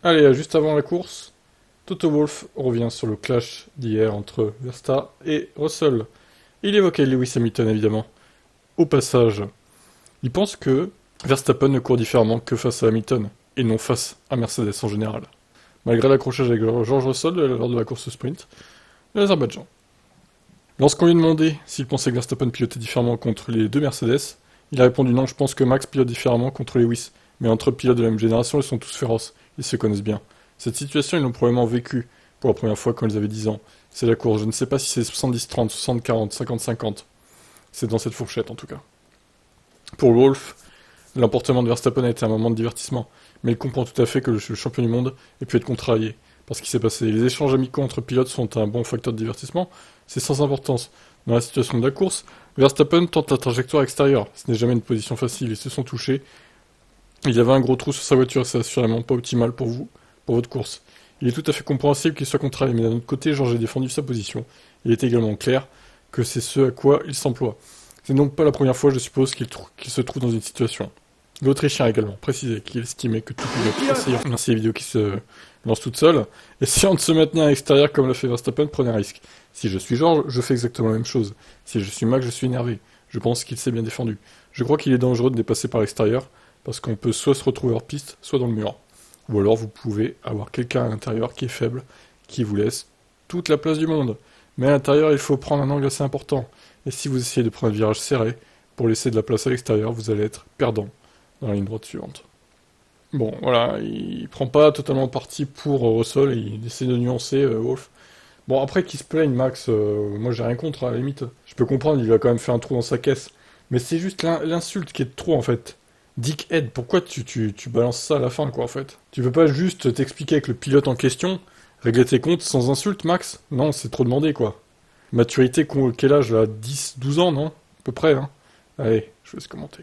Allez, juste avant la course, Toto Wolff revient sur le clash d'hier entre Verstappen et Russell. Il évoquait Lewis Hamilton évidemment. Au passage, il pense que Verstappen ne court différemment que face à Hamilton, et non face à Mercedes en général. Malgré l'accrochage avec George Russell lors de la course sprint de l'Azerbaïdjan. Lorsqu'on lui a demandé s'il pensait que Verstappen pilotait différemment contre les deux Mercedes, il a répondu non, je pense que Max pilote différemment contre Lewis, mais entre pilotes de la même génération, ils sont tous féroces, ils se connaissent bien. Cette situation, ils l'ont probablement vécue pour la première fois quand ils avaient 10 ans. C'est la course, je ne sais pas si c'est 70-30, 60-40, 50-50. C'est dans cette fourchette en tout cas. Pour Wolff, l'emportement de Verstappen a été un moment de divertissement, mais il comprend tout à fait que le champion du monde ait pu être contrarié par ce qui s'est passé. Les échanges amicaux entre pilotes sont un bon facteur de divertissement, c'est sans importance. Dans la situation de la course, Verstappen tente la trajectoire extérieure. Ce n'est jamais une position facile, ils se sont touchés. Il y avait un gros trou sur sa voiture, c'est assurément pas optimal pour vous, pour votre course. Il est tout à fait compréhensible qu'il soit contrarié, mais d'un autre côté, Georges a défendu sa position. Il est également clair que c'est ce à quoi il s'emploie. C'est donc pas la première fois, je suppose, qu'il se trouve dans une situation. L'Autrichien a également précisé qu'il estimait que tout pilote essayant de lancer les vidéos qui se lancent toutes seules, essayant de se maintenir à l'extérieur comme l'a fait Verstappen, prenait un risque. Si je suis Georges, je fais exactement la même chose. Si je suis Max, je suis énervé. Je pense qu'il s'est bien défendu. Je crois qu'il est dangereux de dépasser par l'extérieur, parce qu'on peut soit se retrouver hors piste, soit dans le mur. Ou alors vous pouvez avoir quelqu'un à l'intérieur qui est faible, qui vous laisse toute la place du monde. Mais à l'intérieur, il faut prendre un angle assez important. Et si vous essayez de prendre un virage serré, pour laisser de la place à l'extérieur, vous allez être perdant dans la ligne droite suivante. Bon, voilà, il prend pas totalement parti pour Russell, il essaie de nuancer Wolff. Bon, après qu'il se plaigne, Max, moi j'ai rien contre, à la limite. Je peux comprendre, il a quand même fait un trou dans sa caisse. Mais c'est juste l'insulte qui est de trop, en fait. Dickhead, pourquoi tu balances ça à la fin, quoi, en fait? Tu veux pas juste t'expliquer avec le pilote en question, régler tes comptes sans insulte, Max? Non, c'est trop demandé, quoi. Maturité, quel âge, là? 10, 12 ans, non? À peu près, hein? Allez, je vais se commenter.